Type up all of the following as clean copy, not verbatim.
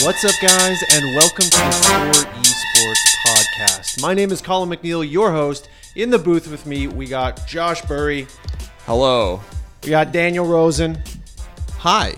What's up, guys, and welcome to the Score eSports podcast. My name is Colin McNeil, your host. In the booth with me, we got Josh Burry. Hello. We got Daniel Rosen. Hi.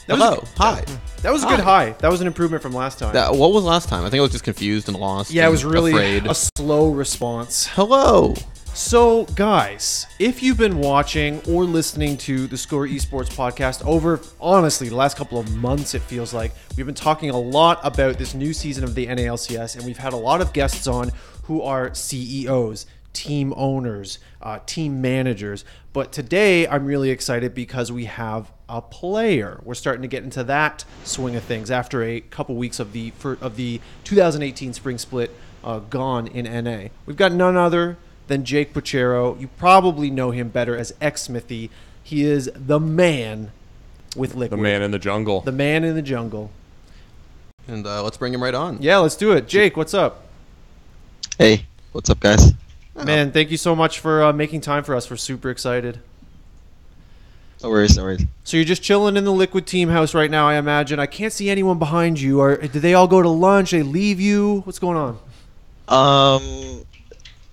Hi. That was a good hi. That was an improvement from last time. What was last time? I think I was just confused and lost. Yeah, it was really afraid. a slow response. Hello. So, guys, if you've been watching or listening to the Score eSports podcast over, honestly, the last couple of months, it feels like, we've been talking a lot about this new season of the NA LCS, and we've had a lot of guests on who are CEOs, team owners, team managers. But today, I'm really excited because we have a player. We're starting to get into that swing of things after a couple weeks of the 2018 spring split gone in NA. We've got none other than Jake Puchero. You probably know him better as Xmithie. He is the man with Liquid. The man in the jungle. The man in the jungle. And let's bring him right on. Yeah, let's do it. Jake, what's up? Hey, what's up, guys? Man, thank you so much for making time for us. We're super excited. No worries, no worries. So you're just chilling in the Liquid team house right now, I imagine. I can't see anyone behind you. Did they all go to lunch? They leave you? What's going on?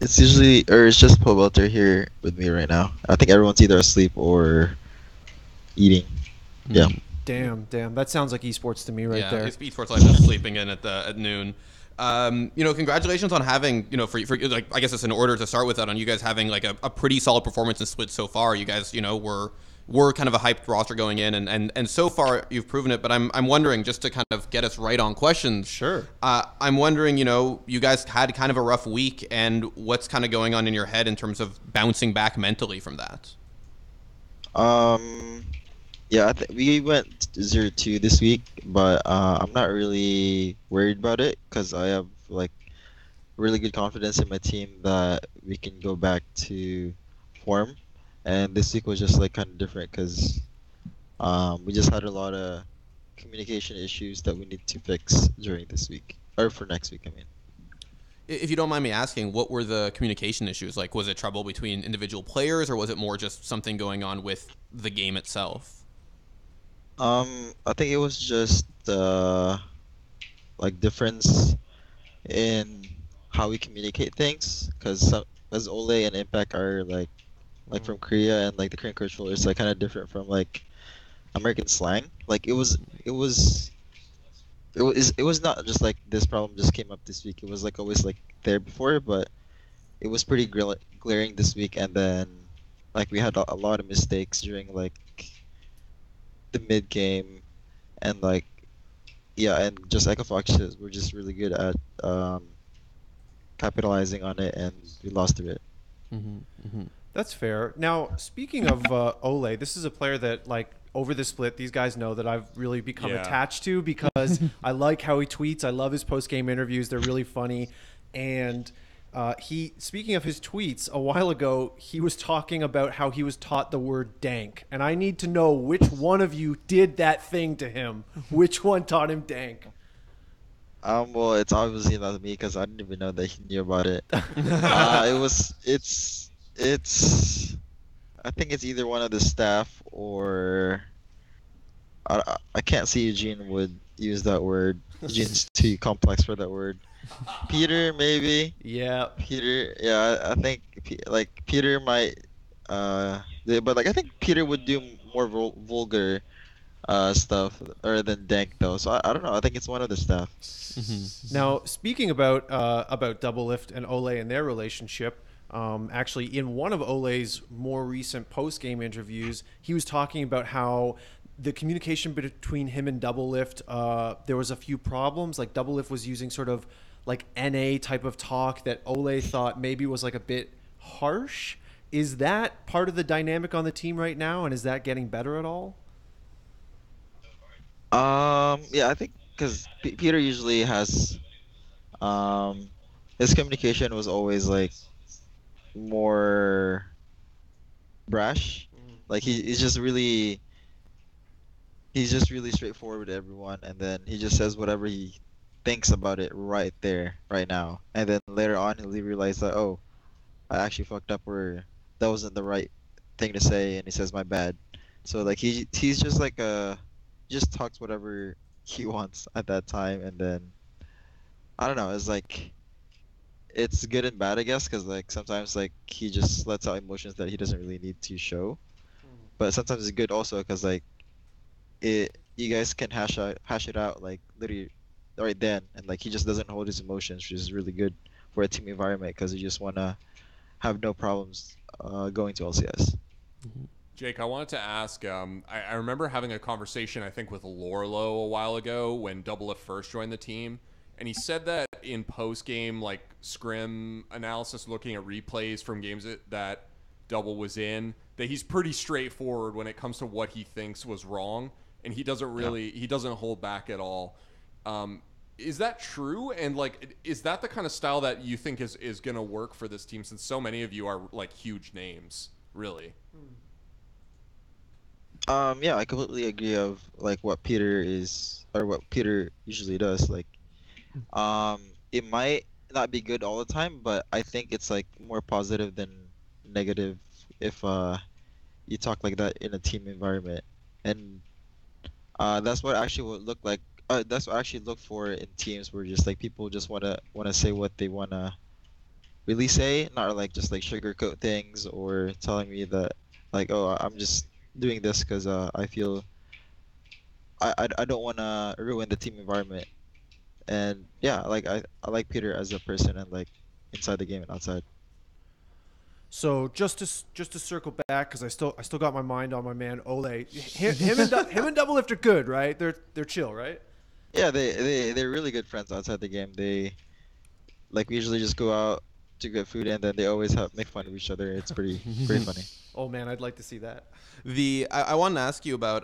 It's just Pobelter here with me right now. I think everyone's either asleep or eating. Yeah. Damn. That sounds like esports to me right there. It's eSports Live is sleeping in at noon. Congratulations on having, for like, I guess it's in order to start with that, on you guys having like a pretty solid performance in Split so far. You guys, were kind of a hyped roster going in, and so far you've proven it. But I'm wondering, just to kind of get us right on questions. Sure. I'm wondering, you guys had kind of a rough week, and what's kind of going on in your head in terms of bouncing back mentally from that? Yeah, we went 0-2 this week, but I'm not really worried about it because I have like really good confidence in my team that we can go back to form. And this week was just like kind of different because we just had a lot of communication issues that we need to fix during this week, or for next week, I mean. If you don't mind me asking, what were the communication issues? Like, was it trouble between individual players, or was it more just something going on with the game itself? I think it was just like difference in how we communicate things, because as Ole and Impact are like from Korea, and like the Korean culture is like kind of different from like American slang. Like it was not just like this problem just came up this week. It was like always like there before, but it was pretty glaring this week. And then like we had a lot of mistakes during like the mid game, and like and just Echo Foxes were just really good at capitalizing on it, and we lost to it. That's fair. Now, speaking of Ole, this is a player that, like, over the split, these guys know that I've really become attached to because I like how he tweets. I love his post-game interviews. They're really funny. And speaking of his tweets, a while ago, he was talking about how he was taught the word dank. And I need to know which one of you did that thing to him. Which one taught him dank? Well, it's obviously not me because I didn't even know that he knew about it. I think it's either one of the staff, or I can't see Eugene would use that word. Eugene's too complex for that word. Peter, maybe. Yeah. Peter, yeah, I think like Peter might. But like I think Peter would do more vulgar stuff other than dank though. So I don't know. I think it's one of the staff. Now, speaking about Doublelift and Ole and their relationship. Actually, in one of Ole's more recent post-game interviews, he was talking about how the communication between him and Doublelift, there was a few problems. Like Doublelift was using sort of like NA type of talk that Ole thought maybe was like a bit harsh. Is that part of the dynamic on the team right now, and is that getting better at all? Yeah, I think because Peter usually has, his communication was always like more brash. Like he's just really straightforward with everyone, and then he just says whatever he thinks about it right there, right now. And then later on he'll realize that, oh, I actually fucked up, or that wasn't the right thing to say, and he says my bad. So like he's just like just talks whatever he wants at that time, and then I don't know. It's like it's good and bad, I guess, because like sometimes like he just lets out emotions that he doesn't really need to show, but sometimes it's good also because like it you guys can hash it out like literally right then, and like he just doesn't hold his emotions, which is really good for a team environment because you just wanna have no problems going to LCS. Jake, I wanted to ask. I remember having a conversation, I think, with Lorlo a while ago when Doublelift first joined the team, and he said that in post-game, like scrim analysis, looking at replays from games that Double was in, that he's pretty straightforward when it comes to what he thinks was wrong, and he doesn't hold back at all. Is that true? And like, is that the kind of style that you think is going to work for this team? Since so many of you are like huge names, really. Yeah, I completely agree of like what Peter is or what Peter usually does. Like, it might not be good all the time, but I think it's like more positive than negative if you talk like that in a team environment. And that's what actually would look like. That's what I actually look for in teams where just like people just wanna say what they wanna really say, not like just like sugarcoat things or telling me that like, oh, I'm just doing this because I feel I don't want to ruin the team environment. And yeah, like I like Peter as a person and like inside the game and outside. So just to circle back, because I still got my mind on my man Ole. Him and Doublelift are good, right? They're chill, right? Yeah, they're really good friends outside the game. They like we usually just go out to get food and then they always have make fun of each other. It's pretty funny. Oh man, I'd like to see that. I wanted to ask you about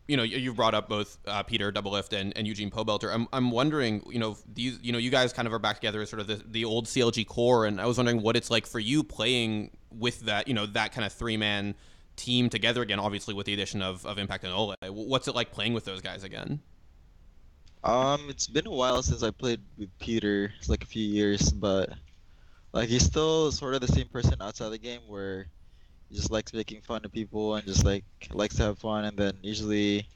you've brought up both Peter Doublelift and Eugene Pobelter. I'm wondering, you guys kind of are back together as sort of the old CLG core, and I was wondering what it's like for you playing with that, that kind of 3-man team together again, obviously with the addition of Impact and Ole. What's it like playing with those guys again? It's been a while since I played with Peter. It's like a few years, but like he's still sort of the same person outside the game where he just likes making fun of people and just like likes to have fun, and then usually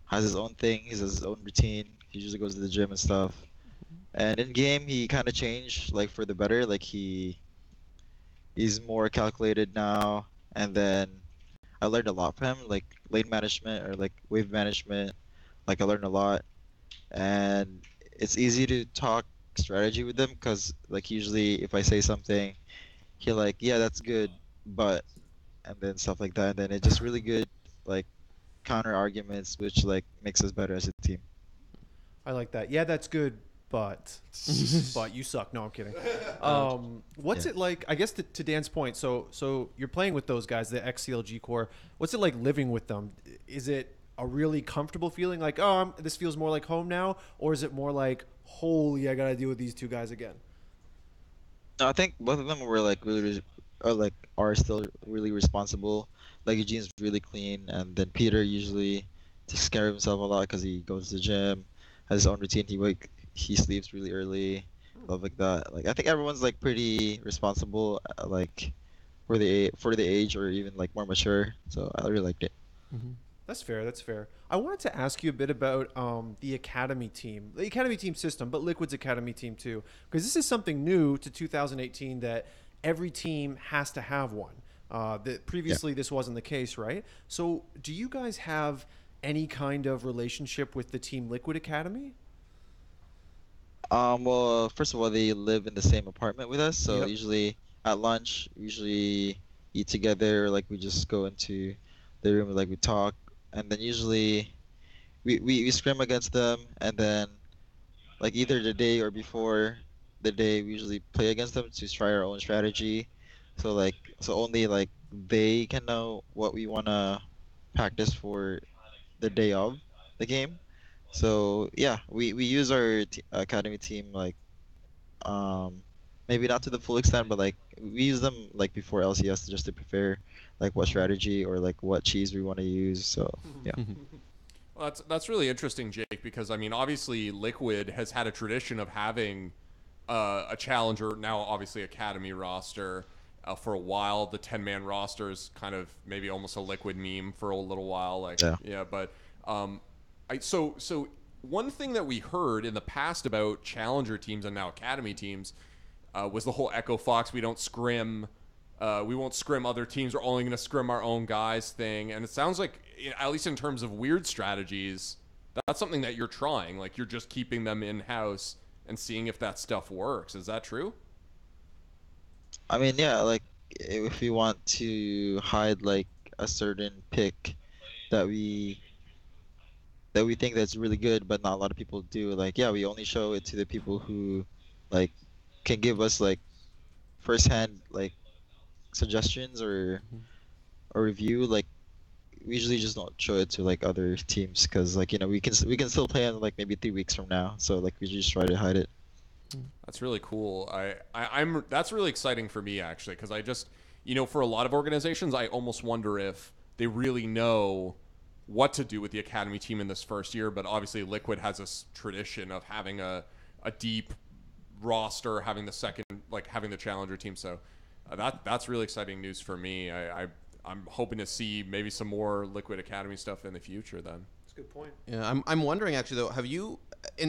has his own thing. He has his own routine. He usually goes to the gym and stuff. And in game, he kind of changed like for the better. Like he's more calculated now. And then I learned a lot from him, like lane management or like wave management. Like I learned a lot, and it's easy to talk strategy with him because like usually if I say something, he like yeah that's good, but and then stuff like that. And then it's just really good like counter arguments, which like makes us better as a team. I like that. Yeah, that's good, but but you suck. No, I'm kidding. What's Yeah. it like? I guess to Dan's point. So you're playing with those guys, the XCLG core. What's it like living with them? Is it a really comfortable feeling, like this feels more like home now, or is it more like holy, I gotta deal with these two guys again? No, I think both of them were like really, are still really responsible. Like Eugene's really clean, and then Peter usually takes care of himself a lot because he goes to the gym, has his own routine. He sleeps really early, stuff like that. Like I think everyone's like pretty responsible, like for the age or even like more mature. So I really liked it. That's fair. That's fair. I wanted to ask you a bit about the academy team system, but Liquid's academy team too, because this is something new to 2018 that every team has to have one. That previously this wasn't the case, right? So, do you guys have any kind of relationship with the Team Liquid Academy? Well, first of all, they live in the same apartment with us, so Yep. usually at lunch, we usually eat together. Like we just go into the room, like we talk, and then usually we scrim against them, and then like either the day or before the day, we usually play against them to try our own strategy. So only like they can know what we wanna practice for the day of the game. So yeah, we use our academy team like um maybe not to the full extent, but like we use them like before LCS just to prepare like what strategy or like what cheese we want to use. So yeah. Well, that's really interesting, Jake, because I mean, obviously, Liquid has had a tradition of having a challenger, now obviously Academy roster. For a while, the 10-man roster is kind of maybe almost a Liquid meme for a little while. Like, Yeah. yeah, but so one thing that we heard in the past about challenger teams and now academy teams was the whole Echo Fox, we don't scrim, we won't scrim other teams, we're only going to scrim our own guys thing. And it sounds like, at least in terms of weird strategies, that's something that you're trying. Like, you're just keeping them in-house and seeing if that stuff works. Is that true? I mean, yeah, like if we want to hide like a certain pick that we think that's really good, but not a lot of people do. Like, yeah, we only show it to the people who like can give us like firsthand like suggestions or review. Like, we usually just don't show it to like other teams because like we can still play in like maybe 3 weeks from now. So like we just try to hide it. That's really cool. I'm that's really exciting for me actually, because I just, for a lot of organizations, I almost wonder if they really know what to do with the academy team in this first year. But obviously, Liquid has this tradition of having a deep roster, having the challenger team. So that's really exciting news for me. I'm hoping to see maybe some more Liquid Academy stuff in the future then. That's a good point. Yeah, I'm wondering actually though, have you,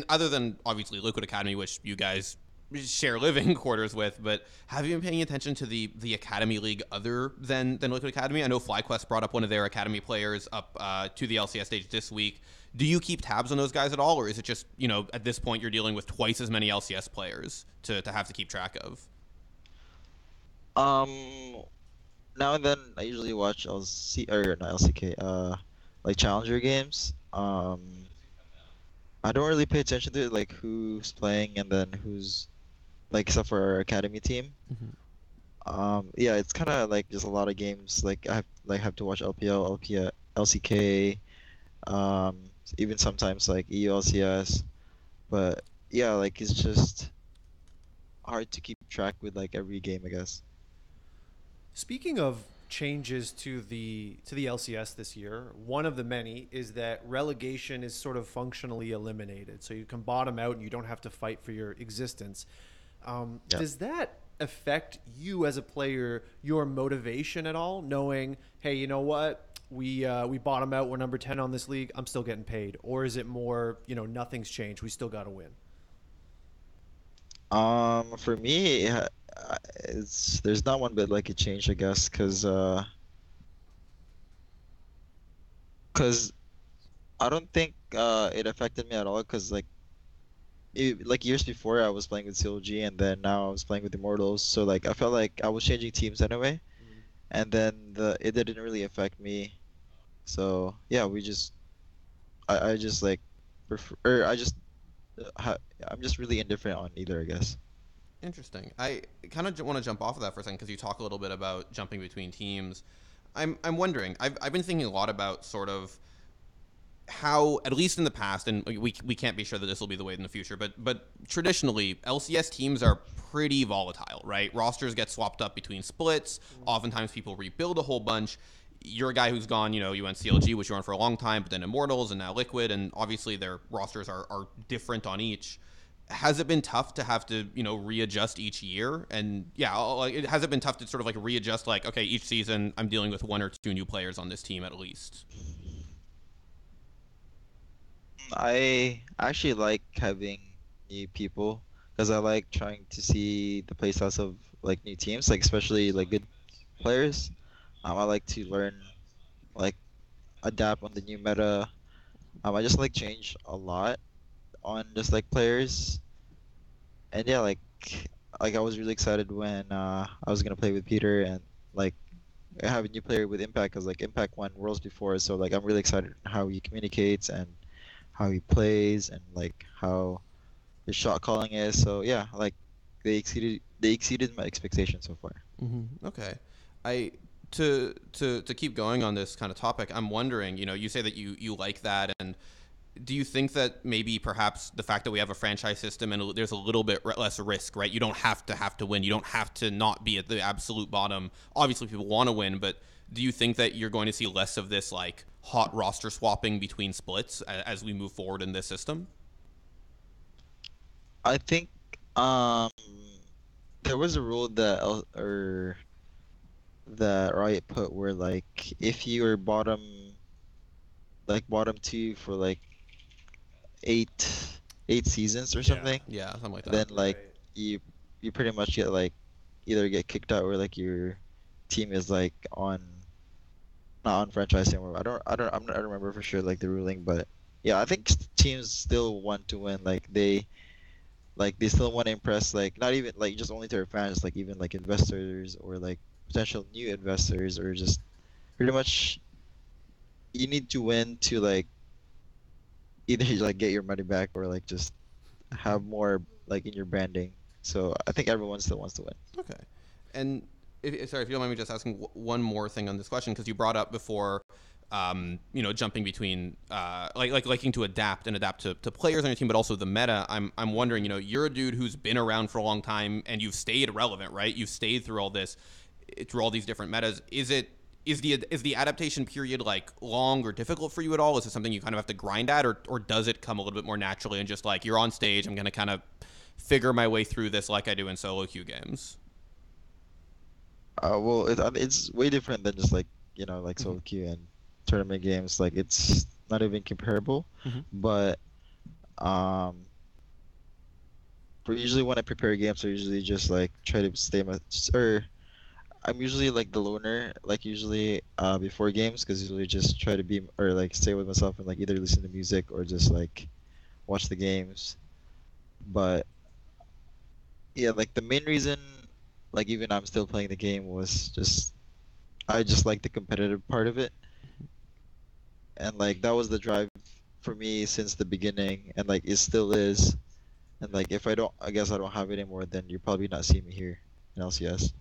other than obviously Liquid Academy, which you guys share living quarters with, but have you been paying attention to the Academy League other than Liquid Academy? I know FlyQuest brought up one of their Academy players up to the LCS stage this week. Do you keep tabs on those guys at all, or is it just, at this point you're dealing with twice as many LCS players to have to keep track of? Now and then I usually watch not LCK, like challenger games. I don't really pay attention to like who's playing and then who's like except for our academy team. Yeah, it's kind of like just a lot of games. Like I have to watch LPL, LCK, even sometimes like EU LCS. But yeah, like it's just hard to keep track with like every game, I guess. Speaking of changes to the LCS this year, one of the many is that relegation is sort of functionally eliminated. So you can bottom out and you don't have to fight for your existence. Does that affect you as a player, your motivation at all, knowing, hey, you know what? We bottom out, we're number 10 on this league, I'm still getting paid? Or is it more, nothing's changed, we still got to win? For me, there's not one bit like a change, I guess, cause I don't think it affected me at all, cause like like years before I was playing with CLG and then now I was playing with Immortals, so like I felt like I was changing teams anyway, and then it didn't really affect me, so yeah, I just like prefer, or I'm just really indifferent on either, I guess. Interesting. I kind of want to jump off of that for a second because you talk a little bit about jumping between teams. I'm wondering. I've been thinking a lot about sort of how, at least in the past, and we can't be sure that this will be the way in the future, but traditionally LCS teams are pretty volatile, right? Rosters get swapped up between splits. Oftentimes people rebuild a whole bunch. You're a guy who's gone, you went CLG, which you're on for a long time, but then Immortals and now Liquid, and obviously their rosters are different on each. Has it been tough to have to, readjust each year? And yeah, has it been tough to sort of like readjust, like, okay, each season I'm dealing with 1 or 2 new players on this team at least? I actually like having new people because I like trying to see the playstyles of like new teams, like especially like good players. I like to learn, like adapt on the new meta. I just like change a lot on just like players, and yeah, like I was really excited when I was gonna play with Peter, and like I have a new player with Impact because like Impact won Worlds before, so like I'm really excited how he communicates and how he plays and like how his shot calling is. So yeah, like they exceeded my expectations so far. Okay. To keep going on this kind of topic, I'm wondering, you say that you like that, and do you think that maybe perhaps the fact that we have a franchise system and there's a little bit less risk, right? You don't have to win. You don't have to not be at the absolute bottom. Obviously, people want to win, but do you think that you're going to see less of this like hot roster swapping between splits as we move forward in this system? I think there was a rule that Riot put where like if you are bottom 2 for like eight seasons or Yeah. something. Yeah, something like that. Then like Right. you pretty much get like either get kicked out or like your team is like on not on franchise anymore. I don't remember for sure like the ruling, but yeah, I think teams still want to win. Like they still want to impress, like not even like just only to their fans, like even like investors or like potential new investors, or just pretty much you need to win to like either like get your money back or like just have more like in your branding. So I think everyone still wants to win. Okay. And sorry, if you don't mind me just asking one more thing on this question, because you brought up before, jumping between like liking to adapt to players on your team, but also the meta. I'm wondering, you're a dude who's been around for a long time and you've stayed relevant, right? You've stayed through all this, through all these different metas. Is the adaptation period like long or difficult for you at all? Is it something you kind of have to grind at, or does it come a little bit more naturally and just like you're on stage, I'm gonna kind of figure my way through this like I do in solo queue games? Well, it's way different than just like like solo queue and tournament games. Like it's not even comparable. Mhm. But um, for usually when I prepare games, I usually just like try to stay or I'm usually like the loner, like usually before games, because usually just try to be or like stay with myself and like either listen to music or just like watch the games. But yeah, like the main reason, like even I'm still playing the game was just I just like the competitive part of it, and like that was the drive for me since the beginning, and like it still is. And like if I guess I don't have it anymore, then you probably not see me here in LCS.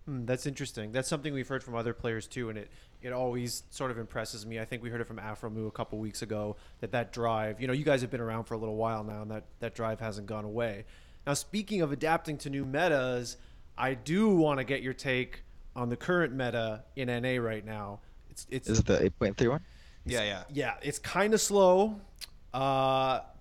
That's interesting. That's something we've heard from other players too, and it always sort of impresses me. I think we heard it from Afromu a couple weeks ago that drive. You guys have been around for a little while now, and that drive hasn't gone away. Now, speaking of adapting to new metas, I do want to get your take on the current meta in NA right now. It's Is it the 8.3 one? yeah, it's kind of slow.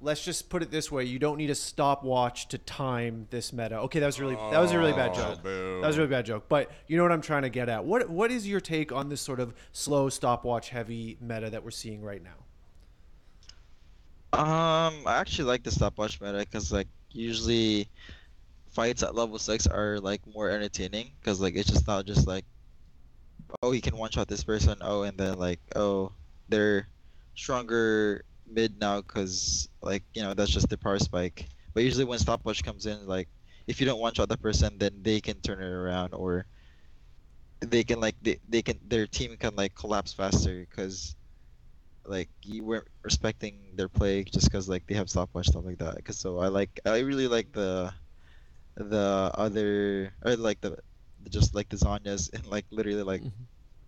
Let's just put it this way: you don't need a stopwatch to time this meta. Okay, that was a really bad joke. Boo. That was a really bad joke. But you know what I'm trying to get at. What is your take on this sort of slow stopwatch heavy meta that we're seeing right now? I actually like the stopwatch meta because like usually fights at level 6 are like more entertaining because like it's just not just like oh he can one shot this person, oh, and then like oh they're stronger mid now because like that's just the power spike. But usually when stopwatch comes in, like if you don't one shot the person, then they can turn it around, or they can like they can their team can like collapse faster because like you weren't respecting their play just because like they have stopwatch, stuff like that. Because so I really like the other, or like the just like the Zanyas in like literally like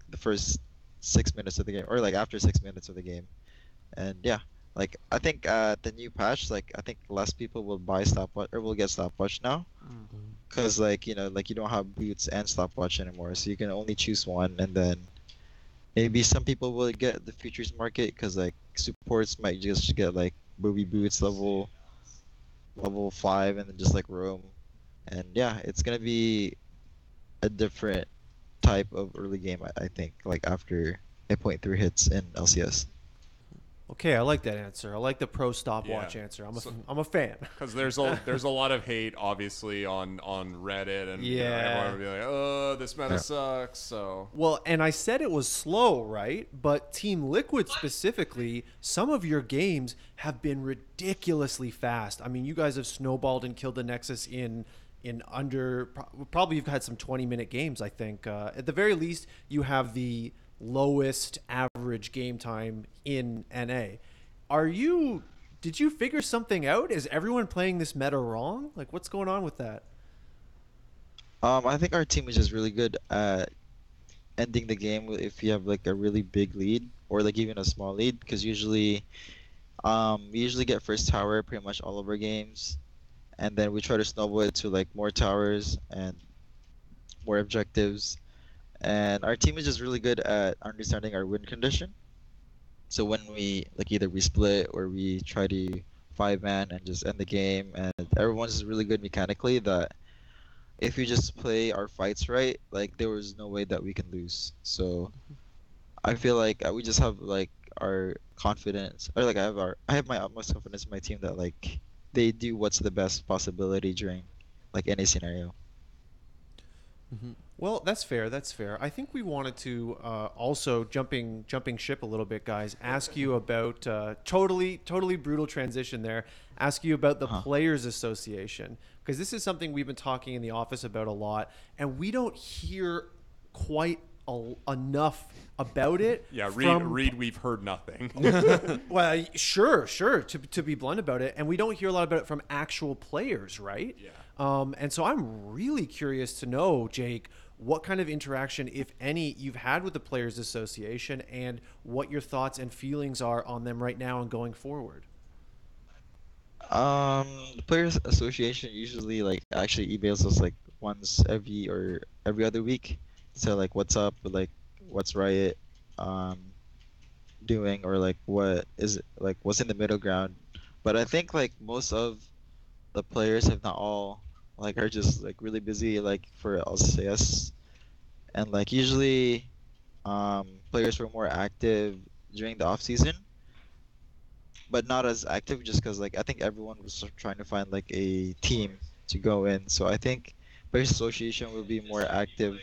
the first 6 minutes of the game, or like after 6 minutes of the game. And yeah, like I think the new patch, like I think less people will buy stopwatch or will get stopwatch now, because like like you don't have boots and stopwatch anymore, so you can only choose one. And then maybe some people will get the futures market because like supports might just get like booby boots level 5 and then just like roam. And yeah, it's gonna be a different type of early game, I think, like after 8.3 hits in LCS. Okay, I like that answer. I like the pro stopwatch Yeah. answer. I'm a fan. Because there's a lot of hate, obviously, on Reddit, and Yeah. everyone would be like, "Oh, this meta Yeah. sucks." So Well, and I said it was slow, right? But Team Liquid specifically, some of your games have been ridiculously fast. I mean, you guys have snowballed and killed the Nexus in under probably you've had some 20-minute games, I think. At the very least, you have the lowest average game time in NA. Did you figure something out? Is everyone playing this meta wrong? Like what's going on with that? I think our team is just really good at ending the game if you have like a really big lead or like even a small lead, because we usually get first tower pretty much all of our games, and then we try to snowball it to like more towers and more objectives. And our team is just really good at understanding our win condition. So when we like either we split or we try to 5-man and just end the game, and everyone's just really good mechanically that if you just play our fights right, like there was no way that we can lose. So I feel like we just have like our confidence, or like I have my utmost confidence in my team that like they do what's the best possibility during like any scenario. Well, that's fair. That's fair. I think we wanted to also jumping ship a little bit, guys. Ask you about totally brutal transition there. Ask you about the Players Association, because this is something we've been talking in the office about a lot, and we don't hear quite enough about it. Yeah, Reed, we've heard nothing. Well, sure. To be blunt about it, and we don't hear a lot about it from actual players, right? Yeah. And so I'm really curious to know, Jake, what kind of interaction, if any, you've had with the Players Association, and what your thoughts and feelings are on them right now and going forward. The Players Association usually like actually emails us like once every other week. So like what's up, like what's Riot doing, or like what is it, like what's in the middle ground. But I think like most of the players, if not all, like are just like really busy like for LCS, and like usually players were more active during the off season, but not as active just because like I think everyone was trying to find like a team to go in. So I think Players Association will be more active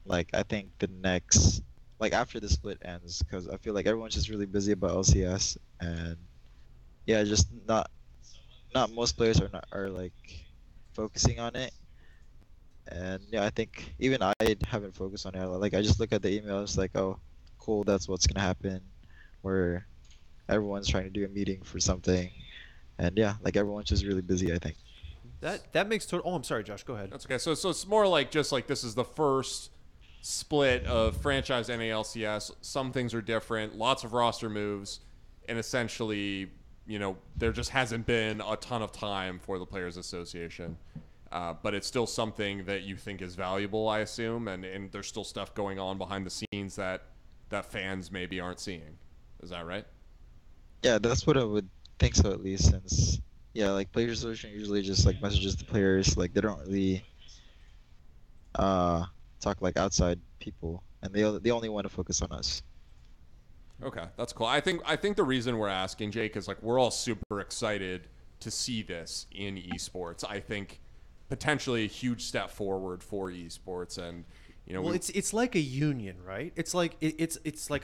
like I think the next like after the split ends, because I feel like everyone's just really busy about LCS, and yeah, just not most players are like focusing on it. And yeah, I think even I haven't focused on it. Like I just look at the emails like, oh, cool, that's what's gonna happen, where everyone's trying to do a meeting for something, and yeah, like everyone's just really busy, I think. That makes total. Oh, I'm sorry, Josh. Go ahead. That's okay. So it's more like just like this is the first split of franchise NA LCS. Some things are different, lots of roster moves, and essentially, there just hasn't been a ton of time for the Players Association. But it's still something that you think is valuable, I assume, and there's still stuff going on behind the scenes that fans maybe aren't seeing. Is that right? Yeah, that's what I would think so, at least, since yeah, like Players Association usually just like messages the players, like they don't really talk like outside people, and they only want to focus on us. Okay, that's cool. I think the reason we're asking, Jake, is like we're all super excited to see this in esports. I think potentially a huge step forward for esports, and well, it's like a union, right? It's like it's like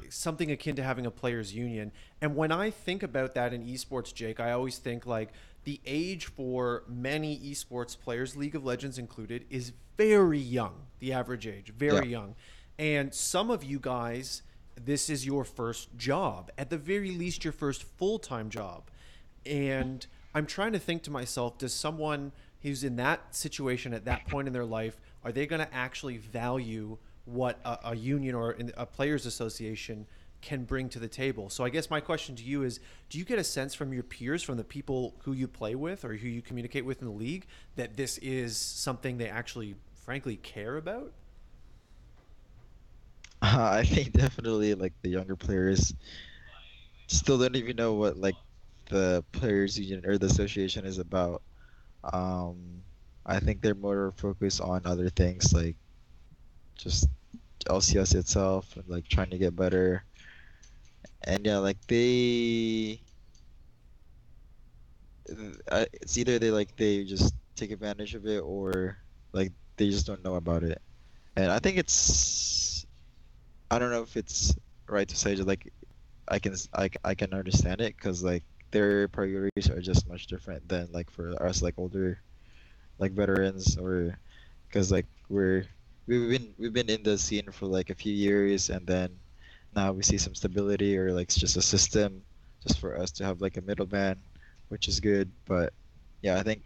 something akin to having a players union. And when I think about that in esports, Jake, I always think like the age for many esports players, League of Legends included, is very young. The average age, very young. And some of you guys, this is your first job, at the very least your first full-time job. And I'm trying to think to myself, does someone who's in that situation at that point in their life, are they going to actually value what a union or a players association can bring to the table? So I guess my question to you is, do you get a sense from your peers, from the people who you play with or who you communicate with in the league, that this is something they actually, frankly, care about? I think definitely like the younger players still don't even know what like the players union or the association is about. Um, I think they're more focused on other things like just LCS itself and like trying to get better. And yeah, like it's either they just take advantage of it, or like they just don't know about it. And I think I don't know if it's right to say just like I can understand it, because like their priorities are just much different than like for us like older like veterans, or because like we've been in the scene for like a few years, and then now we see some stability, or like it's just a system just for us to have like a middleman, which is good. But yeah, I think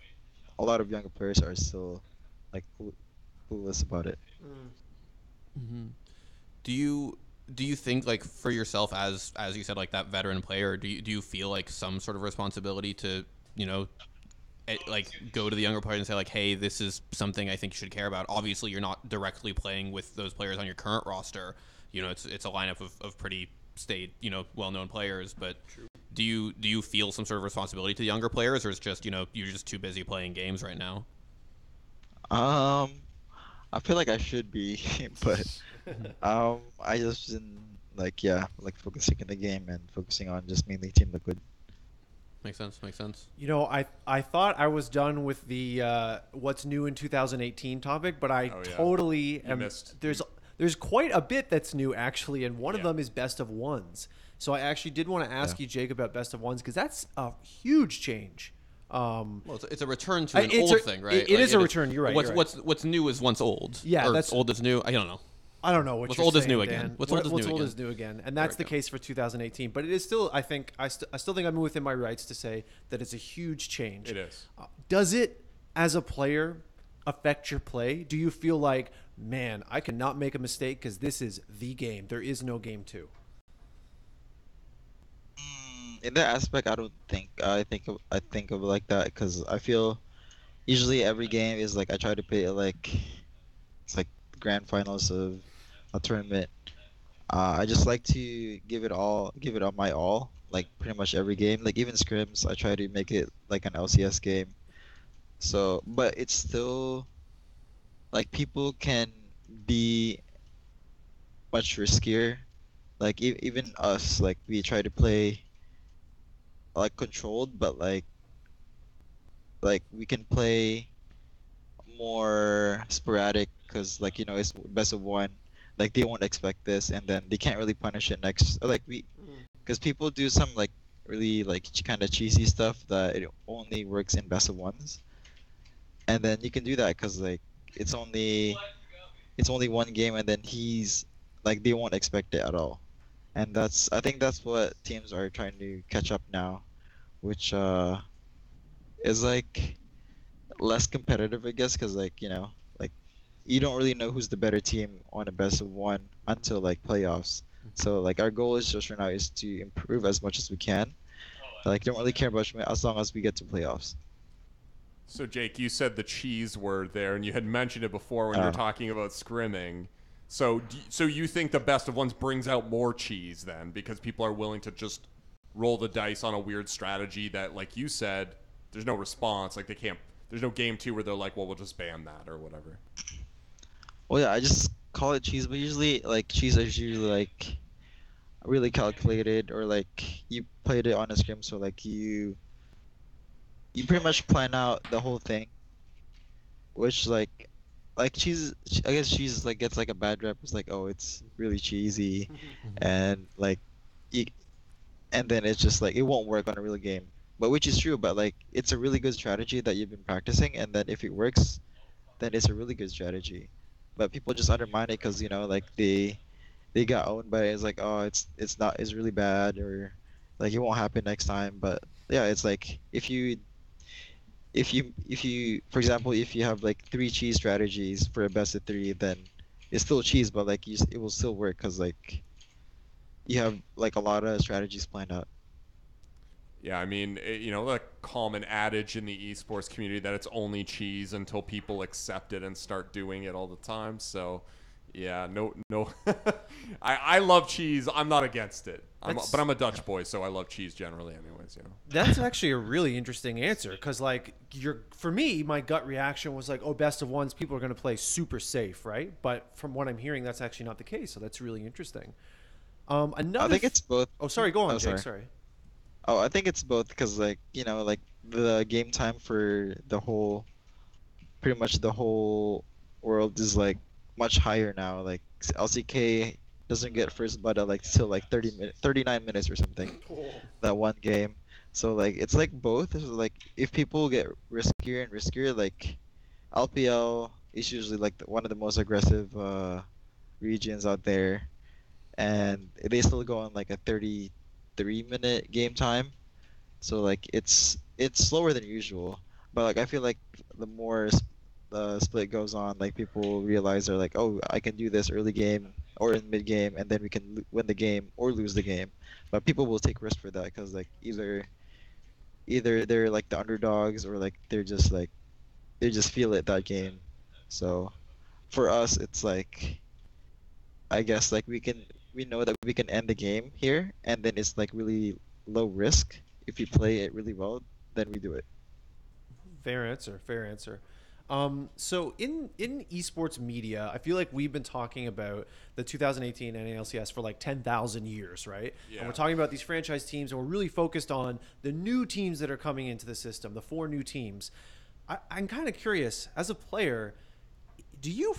a lot of younger players are still like clueless about it. Mm-hmm. Do you think, like, for yourself as you said, like that veteran player, do you feel like some sort of responsibility to like go to the younger players and say like, hey, this is something I think you should care about? Obviously, you're not directly playing with those players on your current roster. It's a lineup of pretty staid, well-known players. But True. do you feel some sort of responsibility to the younger players, or is just you're just too busy playing games right now? I feel like I should be, but I just been like focusing in the game and focusing on just mainly Team Liquid. Makes sense. Makes sense. You know, I thought I was done with the what's new in 2018 topic, but I totally am. Missed. There's quite a bit that's new actually, and one of them is best of ones. So I actually did want to ask you, Jake, about best of ones because that's a huge change. Well, it's a return to an old thing, right? It is a return. You're right. What's new is once old. Yeah, or that's old is new. I don't know. I don't know what's you're old saying, is new Dan. again. What's old is new again. And that's the case for 2018. But it is still, I think, I still think I'm within my rights to say that it's a huge change. It is. Does it, as a player, affect your play? Do you feel like, man, I cannot make a mistake because this is the game. There is no game two. In that aspect, I don't think I think of it like that because I feel usually every game is like I try to play it like it's like grand finals of a tournament. I just like to give it all my all, like pretty much every game. Like even scrims, I try to make it like an LCS game. So, but it's still like people can be much riskier. Like even us, like we try to play like controlled, but like we can play more sporadic because like it's best of one. Like they won't expect this, and then they can't really punish it next. Like because people do some like really like kind of cheesy stuff that it only works in best of ones, and then you can do that because like it's only one game, and then he's like they won't expect it at all, and I think that's what teams are trying to catch up now, which is like less competitive, I guess, because like like you don't really know who's the better team on a best of one until like playoffs. So like our goal is just right now is to improve as much as we can. Like don't really care about as long as we get to playoffs. So Jake, you said the cheese word there, and you had mentioned it before when you were talking about scrimming. So so you think the best of ones brings out more cheese then, because people are willing to just roll the dice on a weird strategy that, like you said, there's no response. Like there's no game two where they're like, well, we'll just ban that or whatever. Well, yeah, I just call it cheese, but usually like cheese is usually like really calculated, or like you played it on a scrim, so like you pretty much plan out the whole thing, which like cheese, I guess cheese like gets like a bad rep. It's like, oh, it's really cheesy, and like and then it's just like it won't work on a real game. But which is true, but like it's a really good strategy that you've been practicing, and then if it works, then it's a really good strategy. But people just undermine it because like they got owned by it. It's like, oh, it's really bad, or like it won't happen next time. But yeah, it's like if you for example, if you have like 3 cheese strategies for a best of 3, then it's still cheese, but like it will still work because like you have like a lot of strategies planned out. Yeah, I mean, the common adage in the esports community that it's only cheese until people accept it and start doing it all the time. So, yeah, no. I love cheese. I'm not against it. But I'm a Dutch boy, so I love cheese generally anyways, That's actually a really interesting answer because, like, for me, my gut reaction was like, oh, best of ones, people are going to play super safe, right? But from what I'm hearing, that's actually not the case, so that's really interesting. I think it's both. Oh, sorry, go on, Jake, sorry. Oh, I think it's both because like like the game time for pretty much the whole world is like much higher now. Like LCK doesn't get first blood at like till like 39 minutes or something. That one game. So like it's like both. So, like if people get riskier and riskier, like LPL is usually like one of the most aggressive regions out there, and they still go on like a 33-minute game time, so like it's slower than usual. But like I feel like the more the split goes on, like people realize they're like, oh, I can do this early game or in mid game, and then we can win the game or lose the game. But people will take risk for that because like either they're like the underdogs, or like they just feel it that game. So for us, it's like I guess like we know that we can end the game here, and then it's like really low risk. If you play it really well, then we do it. Fair answer. So in esports media, I feel like we've been talking about the 2018 NA LCS for like 10,000 years, right? Yeah. And we're talking about these franchise teams, and we're really focused on the new teams that are coming into the system, the 4 new teams. I'm kind of curious, as a player, do you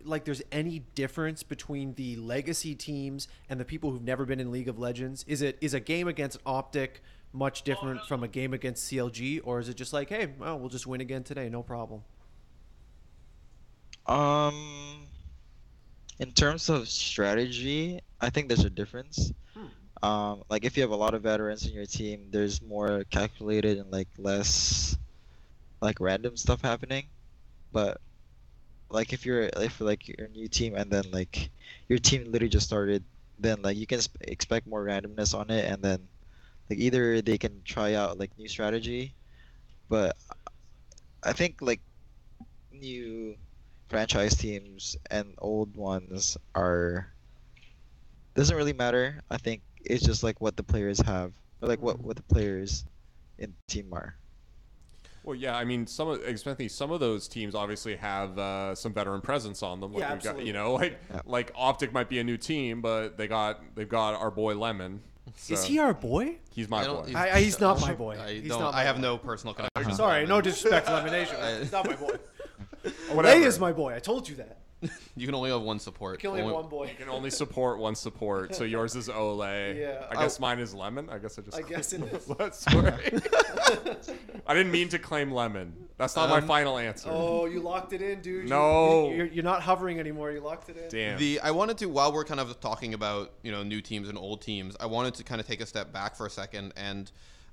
like there's any difference between the legacy teams and the people who've never been in League of Legends? Is a game against Optic much different from a game against CLG, or is it just like, hey, well, we'll just win again today, no problem? In terms of strategy, I think there's a difference. Like if you have a lot of veterans in your team, there's more calculated and like less like random stuff happening. But like if you're a new team and then like your team literally just started, then like you can expect more randomness on it, and then like either they can try out like new strategy, but I think like new franchise teams and old ones are doesn't really matter. I think it's just like what the players have, or like what the players in the team are. Well, yeah, I mean, some of those teams obviously have some veteran presence on them. Like Yeah, we've got, absolutely. you know, like Optic might be a new team, but they've got our boy Lemon. So Is he our boy? he's my boy. He's not my boy. I have no personal connection. Sorry, no disrespect to Lemonation. He's not my boy. Whatever. Lay is my boy. I told you that. You can only have one support. You can only have one boy. You can only support one support. So yours is Ole. Yeah. I guess mine is Lemon. I guess it is. Sorry. I didn't mean to claim Lemon. That's not my final answer. Oh, you locked it in, dude. No. You're not hovering anymore. You locked it in. Damn. I wanted to, while we're kind of talking about, you know, new teams and old teams, I wanted to kind of take a step back for a second, and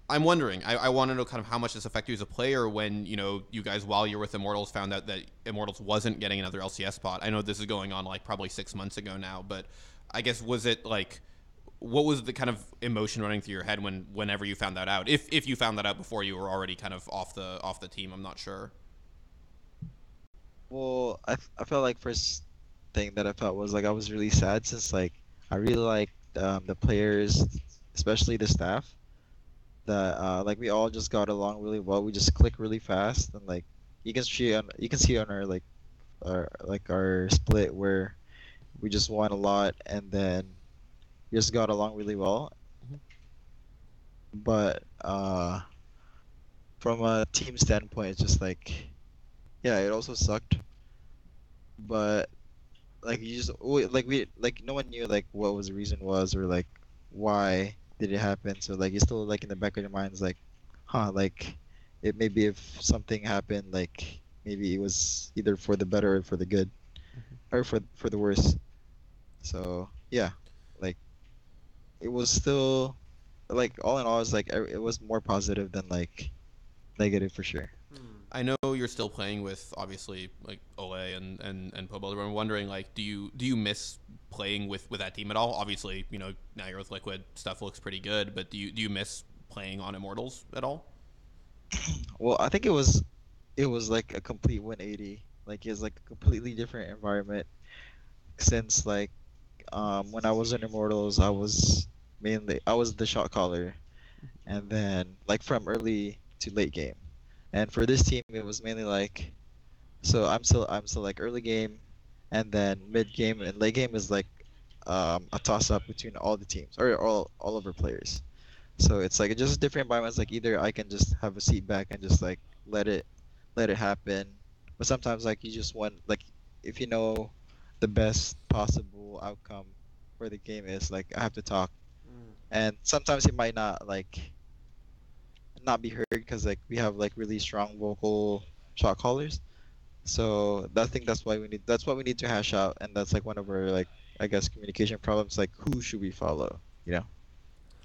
I'm wondering, I want to know kind of how much this affected you as a player when, you know, you guys, while you're with Immortals, found out that Immortals wasn't getting another LCS spot. I know this is going on like probably 6 months ago now, but I guess was it like, what was the kind of emotion running through your head whenever you found that out? If you found that out before you were already kind of off the team, I'm not sure. Well, I felt like first thing that I felt was like I was really sad, since like I really liked the players, especially the staff. That like we all just got along really well. We just click really fast, and like you can see on our split where we just won a lot, and then we just got along really well. But from a team standpoint, it's just like, yeah, it also sucked. But like no one knew like what was the reason was, or like why did it happen. So like it's still like in the back of your minds, like, like it maybe if something happened, like maybe it was either for the better or for the good, or for the worse. So yeah, like it was still like all in all, it's like it was more positive than like negative for sure. I know you're still playing with obviously like Ole and Pobelter. I'm wondering, like, do you miss playing with that team at all? Obviously, you know, now you're with Liquid, stuff looks pretty good, but do you miss playing on Immortals at all? Well, I think it was like a complete 180. Like it's like a completely different environment, since like when I was in Immortals, I was the shot caller, and then like from early to late game. And for this team, it was mainly like, so I'm still like early game, and then mid game and late game is like a toss up between all the teams, or all of our players. So it's like just different environments. Like either I can just have a seat back and just like let it happen, but sometimes like you just want, like, if you know the best possible outcome for the game is, like, I have to talk, and sometimes it might not be heard because like we have like really strong vocal shot callers. So I think that's what we need to hash out, and that's like one of our, like, I guess, communication problems, like who should we follow, you know?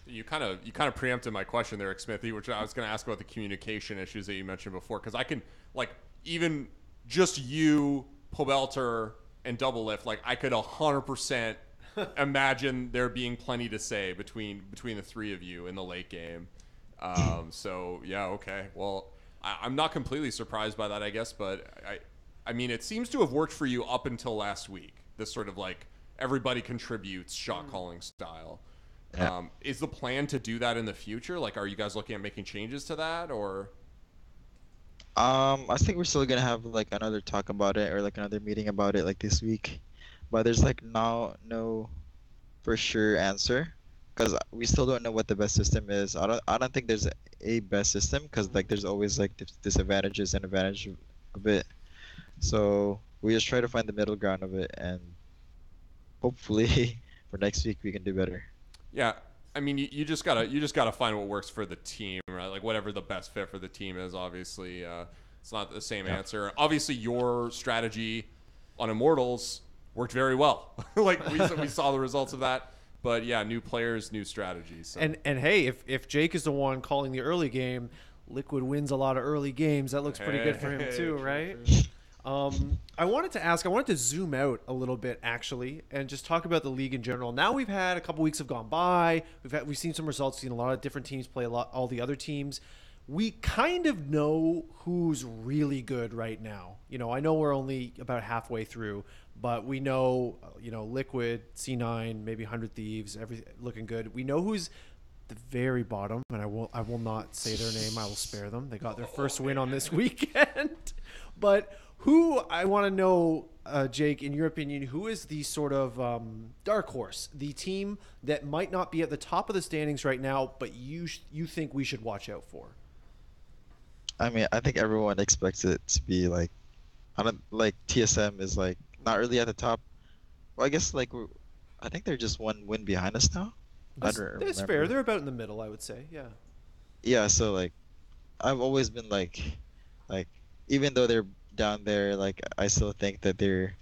You kind of preempted my question there, Xmithie, which I was going to ask about the communication issues that you mentioned before, because I can, like, even just you, Pobelter, and Doublelift, like, I could 100% imagine there being plenty to say between the three of you in the late game. So yeah, okay. Well, I'm not completely surprised by that, I guess, but I mean, it seems to have worked for you up until last week. This sort of like everybody contributes shot calling style. Yeah. Is the plan to do that in the future? Like, are you guys looking at making changes to that, or? I think we're still gonna have like another talk about it or like another meeting about it like this week, but there's like now no for sure answer because we still don't know what the best system is. I don't think there's a best system because like there's always like disadvantages and advantages of it. So we just try to find the middle ground of it, and hopefully for next week we can do better. Yeah, I mean, you just gotta find what works for the team, right? Like whatever the best fit for the team is. Obviously, it's not the same answer. Obviously, your strategy on Immortals worked very well. Like we saw the results of that. But yeah, new players, new strategies. So. And hey, if Jake is the one calling the early game, Liquid wins a lot of early games. That looks pretty good for him too, right? I wanted to zoom out a little bit actually, and just talk about the league in general. Now we've had a couple weeks have gone by. We've seen some results, seen a lot of different teams play all the other teams. We kind of know who's really good right now. I know we're only about halfway through, but we know, Liquid, C9, maybe 100 Thieves, everything looking good. We know who's the very bottom, and I will not say their name. I will spare them. They got their first win on this weekend. But who I want to know, Jake, in your opinion, who is the sort of dark horse, the team that might not be at the top of the standings right now, but you think we should watch out for? I mean, I think everyone expects it to be like, I don't like TSM is like not really at the top. Well, I guess like I think they're just one win behind us now. That's fair. They're about in the middle, I would say. Yeah. Yeah, so like I've always been like even though they're down there, like I still think that they're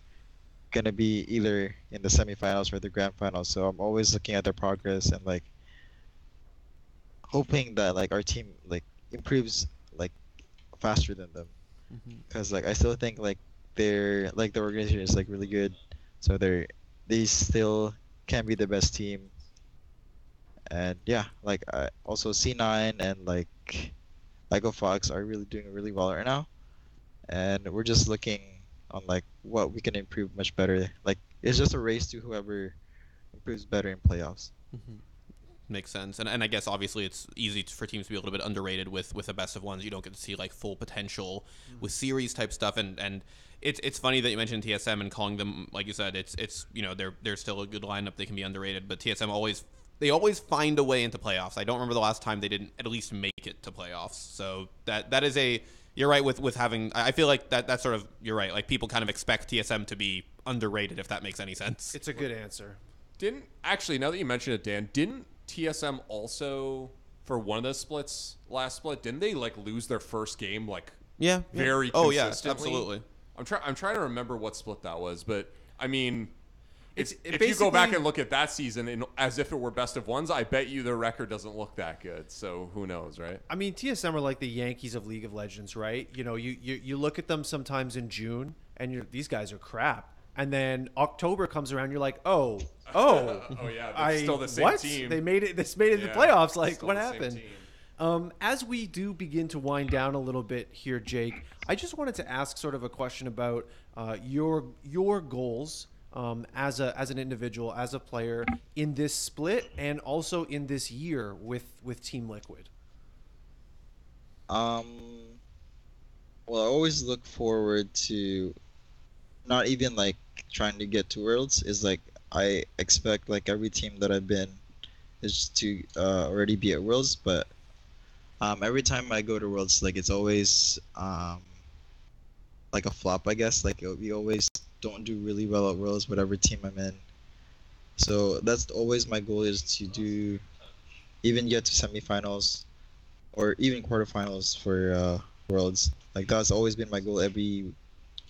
gonna be either in the semifinals or the grand finals. So I'm always looking at their progress and like hoping that like our team like improves like faster than them. Because like I still think like they're like the organization is like really good, so they still can be the best team. And yeah, like also C9 and like Lego Fox are really doing really well right now, and we're just looking on like what we can improve much better. Like it's just a race to whoever improves better in playoffs. Makes sense. And I guess obviously it's easy for teams to be a little bit underrated with the best of ones. You don't get to see like full potential with series type stuff. And it's funny that you mentioned TSM and calling them, like you said, it's they're still a good lineup. They can be underrated, but TSM always find a way into playoffs. I don't remember the last time they didn't at least make it to playoffs. So that is you're right with having. I feel like that's sort of, you're right. Like people kind of expect TSM to be underrated, if that makes any sense. It's a good answer. Now that you mention it, Dan, didn't TSM also, for one of the splits, last split, didn't they like lose their first game like very consistently? Oh yeah, absolutely. I'm trying to remember what split that was, but I mean, if you go back and look at that season as if it were best of ones, I bet you their record doesn't look that good. So who knows, right? I mean, TSM are like the Yankees of League of Legends, right? You look at them sometimes in June, and these guys are crap. And then October comes around, you're like, oh yeah, they're still the same team. They made it. This made it to the playoffs. Like, what happened? As we do begin to wind down a little bit here, Jake, I just wanted to ask sort of a question about your goals as an individual, as a player in this split, and also in this year with Team Liquid. Well, I always look forward to not even like trying to get to Worlds. Is like I expect like every team that I've been is to already be at Worlds, but every time I go to Worlds, like it's always like a flop, I guess. Like we always don't do really well at Worlds, whatever team I'm in. So that's always my goal, is to even get to semifinals or even quarterfinals for Worlds. Like that's always been my goal every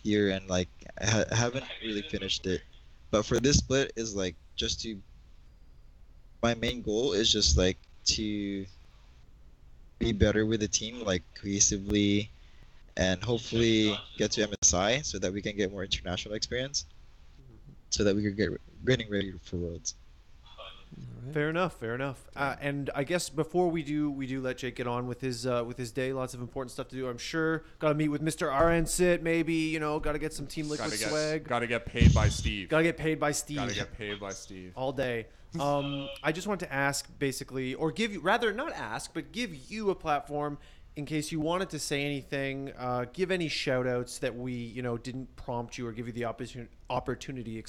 year, and like I haven't really finished it. But for this split is like just to, my main goal is just like to be better with the team, like cohesively, and hopefully get to MSI so that we can get more international experience, so that we could get getting ready for Worlds. Fair enough. And I guess before we do let Jake get on with his day. Lots of important stuff to do, I'm sure. Got to meet with Mr. RN-Sit, maybe. Got to get some Team Liquid swag. Got to get paid by Steve. All day. I just want to ask, basically, or give you, rather not ask, but give you a platform in case you wanted to say anything, give any shout outs that we, didn't prompt you or give you the opportunity,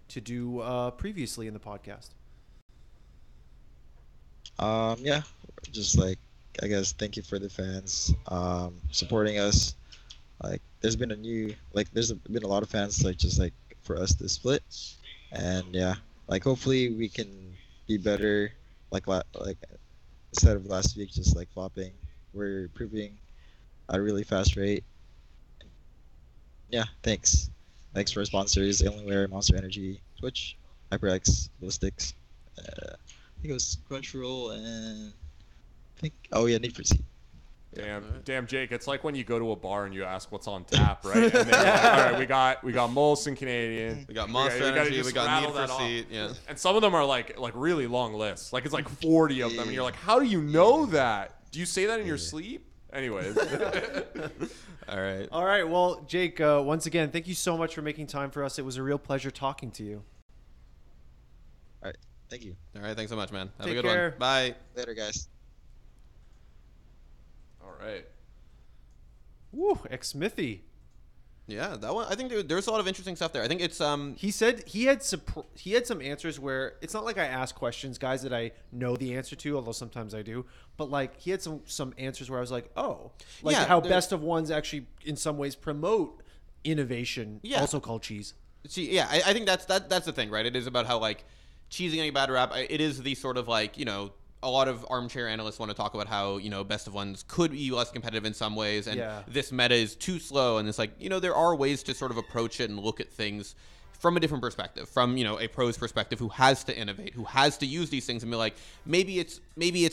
to do previously in the podcast. Yeah, just like, I guess, thank you for the fans supporting us. Like, there's been a lot of fans, like, just like for us to split, and yeah, like, hopefully we can be better, like instead of last week just like flopping, we're improving at a really fast rate. Yeah, thanks for our sponsors, Alienware, Monster Energy, Twitch, HyperX, Ballistics, I think it was Crunchyroll, and Need for Speed. Damn, Jake! It's like when you go to a bar and you ask what's on tap, right? And they're like, all right, we got Molson Canadian, we got Monster Energy, we got Need for Speed, yeah. And some of them are like really long lists. Like it's like 40 of them, and you're like, how do you know that? Do you say that in your sleep? Anyways. All right. All right. Well, Jake, once again, thank you so much for making time for us. It was a real pleasure talking to you. All right. Thank you. All right. Thanks so much, man. Have Take a good care. one. Bye. Later, guys. All right. Woo, Xmithie. Yeah, that one. I think there's a lot of interesting stuff there. I think it's He said he had some answers where it's not like I ask questions, guys, that I know the answer to, although sometimes I do. But like he had some answers where I was like, oh, like Yeah, how best of ones actually in some ways promote innovation, Yeah. also called cheese. See, yeah, I think that's the thing, right? It is about how like cheesy getting a bad rap. It is the sort of like a lot of armchair analysts want to talk about how best of ones could be less competitive in some ways, and this meta is too slow. And it's like there are ways to sort of approach it and look at things from a different perspective, from a pro's perspective who has to innovate, who has to use these things and be like, maybe it's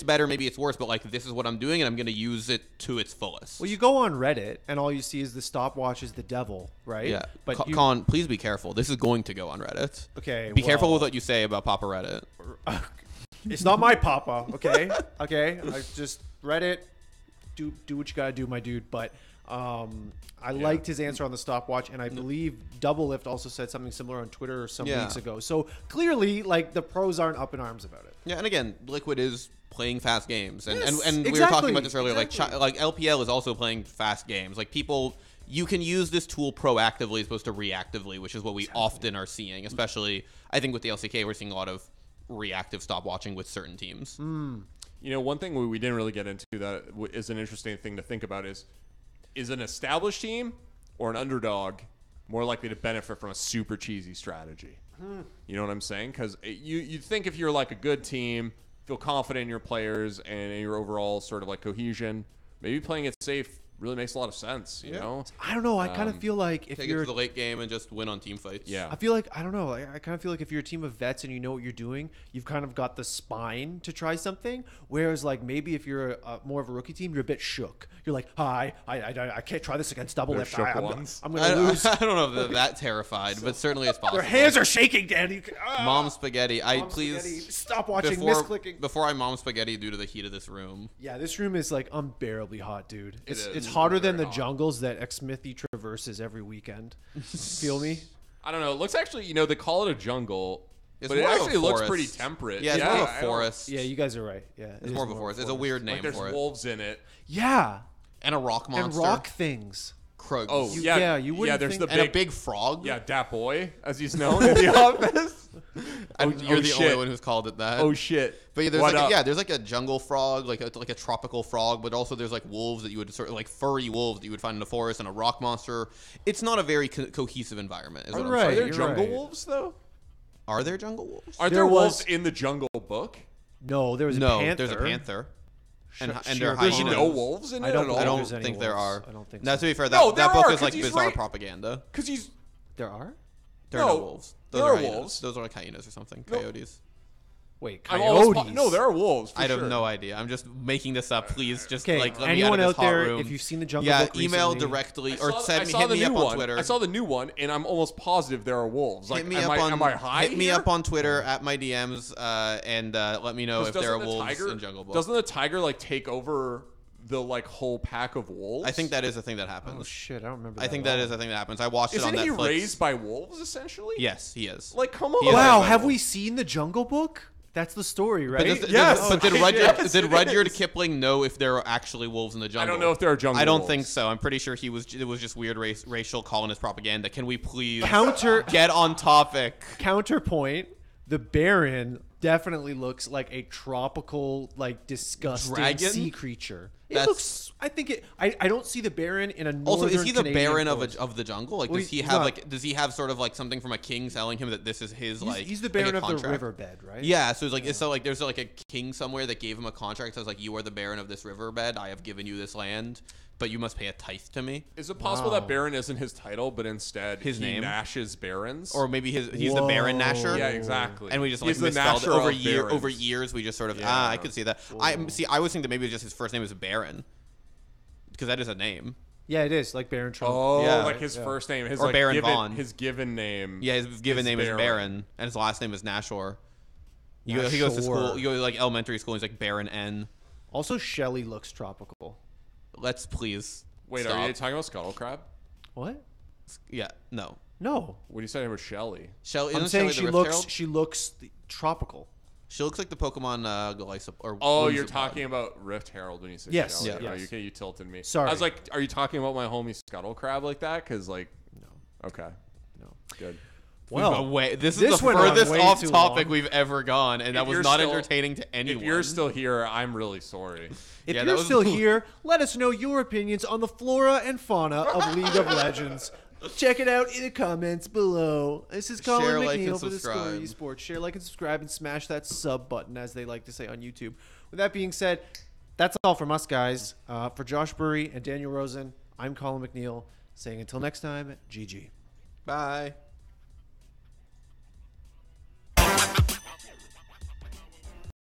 better, maybe it's worse, but like this is what I'm doing and I'm going to use it to its fullest. Well, you go on Reddit and all you see is the stopwatch is the devil, right? Yeah, But Colin, please be careful. This is going to go on Reddit. Okay, Be careful with what you say about Papa Reddit. It's not my papa, okay? Okay, I just read it. Do what you gotta do, my dude. But I liked his answer on the stopwatch, and I believe Doublelift also said something similar on Twitter some weeks ago. So clearly, like the pros aren't up in arms about it. Yeah, and again, Liquid is playing fast games, and Yes, and we were exactly, talking about this earlier. exactly. Like LPL is also playing fast games. Like people, you can use this tool proactively as opposed to reactively, which is what we often are seeing. Especially, I think with the LCK, we're seeing a lot of reactive stopwatching with certain teams. One thing we didn't really get into that is an interesting thing to think about is an established team or an underdog more likely to benefit from a super cheesy strategy? You know what I'm saying? Because you think if you're like a good team, feel confident in your players and in your overall sort of like cohesion, maybe playing it safe really makes a lot of sense, you know? I don't know. I kind of feel like if Take you're it to the late game and just win on team fights. Yeah. I feel like I don't know. I kind of feel like if you're a team of vets and you know what you're doing, you've kind of got the spine to try something. Whereas like maybe if you're more of a rookie team, you're a bit shook. You're like, hi, I can't try this against Doublelift. shook ones. I'm gonna lose. I don't know if they're that terrified, but certainly it's possible. Their hands are shaking, Danny. Mom spaghetti. Mom Please spaghetti. Stop watching. Misclicking. Before I mom spaghetti due to the heat of this room. Yeah, this room is like unbearably hot, dude. It's is hotter than very the hot. jungles that Xmithie traverses every weekend. Feel me? I don't know. It looks actually, they call it a jungle, It's but it more of a actually looks forest. pretty temperate. Yeah, it's more of a I don't- forest. Yeah, you guys are right. Yeah, It's more of a forest. It's a weird name Like there's for it. wolves in it. Yeah, And a rock and monster. rock things. Krugs. Oh, You- yeah. yeah, you wouldn't there's think- the and big, a big frog. yeah, Dat Boy, as he's known in the office. You're the shit. only one who's called it that. Oh, shit. But yeah, there's What like up? there's like a jungle frog, like a tropical frog, but also there's like wolves that you would sort of like furry wolves that you would find in the forest, and a rock monster. It's not a very cohesive environment. Is what I'm Right, Are saying. there you're jungle right. wolves, though? Are there jungle wolves? Aren't There there wolves was- in the Jungle Book? No, there was a No, panther. there's a panther. And Sure, they're there's There's hyenas. no wolves in it I don't at all? I don't there's any think there are. wolves. I don't think Now, so. to be fair, No, that there book are, is like 'cause he's bizarre right. propaganda. Because he's... There are? There are no No, wolves. there Those are are hyenas. wolves. Those are like hyenas or something. No. Coyotes. Wait, I'm almost coyotes? no, there are wolves, for I have sure. no idea. I'm just making this up. Please, just Okay, like let me anyone out of out this hot there, room. if you've seen the Jungle yeah, Book email recently- directly I or saw send me the hit me new up one. on Twitter. I saw the new one, and I'm almost positive there are wolves. Like, hit me am up I, on am I high hit me here? up on Twitter at my DMs and let me know if there are Doesn't the wolves tiger- in Jungle Book. Doesn't the tiger like take over the like whole pack of wolves? I think that is a thing that happens. Oh shit, I don't remember. I think that is a thing that happens. I watched Isn't it on he Netfless. raised by wolves essentially? Yes, he is. Like, come on. He is Wow, raised by have we wolves. seen the Jungle Book? That's the story, right? But did Rudyard is. Kipling know if there are actually wolves in the jungle? I don't know if there are jungle I don't wolves. think so. I'm pretty sure it was just weird racial colonist propaganda. Can we please get on topic? Counterpoint, the Baron definitely looks like a tropical, like disgusting Dragon? sea creature. That's- I think it. I don't see the Baron in a northern Also, is he the Canadian Baron forest. of the jungle? Like, Well, does he he's have not. does he have sort of like something from a king telling him that this is his He's the like Baron a of the contract? riverbed, right? Yeah, so it's like so like there's like a king somewhere that gave him a contract that says like, you are the Baron of this riverbed. I have given you this land, but you must pay a tithe to me. Is it possible Wow. that Baron isn't his title, but instead His he name? Nashes Barons? Or maybe he's the Baron Nasher. yeah, exactly. And we just like He's the misspelled it Nasher over of Barons. over years. We just sort of Yeah. I could see that. I was thinking that maybe just his first name is Baron, because that is a name. Yeah, it is like Baron Trump. Oh, Yeah. like his first name, his Or like Baron given, Vaughn. his given name. Yeah, his given name is Baron, and his last name is Nashor. He goes to Nashor. school. He goes to like elementary school. And he's like Baron N. Also, Shelly looks tropical. Let's please. Wait, stop. are you talking about Scuttle Crab? What? Yeah, no. No, What are you saying about Shelly? Shelly. I'm isn't saying Shelly she the Rift looks. Herald? She looks tropical. She looks like the Pokemon Golisop or. Oh, you're Golisopod. talking about Rift Herald when you say Yes, Shelly. yeah. Oh, yes. okay, you tilted me. Sorry. I was like, are you talking about my homie Scuttle Crab like that? Because like, No, okay, no. good. Well, This is this the went on furthest way off too topic long. we've ever gone, and that If was you're not still- entertaining to anyone. If you're still here, I'm really sorry. if Yeah, that you're was- still here, let us know your opinions on the flora and fauna of League of Legends. Check it out in the comments below. This is Colin Share, like, McNeil and for the Score subscribe. Esports. Share, like, and subscribe, and smash that sub button, as they like to say on YouTube. With that being said, that's all from us, guys. For Josh Burry and Daniel Rosen, I'm Colin McNeil, saying until next time, GG. Bye.